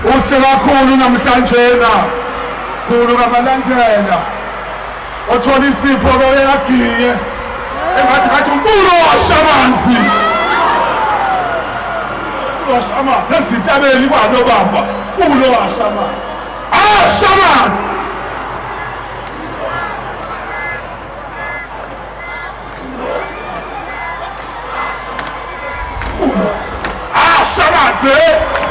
Uhle kakhulu namhlanjena Zulu kaMalandela othola isipho koyagiye engathi umfulo washamanzi washamanzi ezintabeni kwanobamba mfulo washamanzi shamanzi shamanzi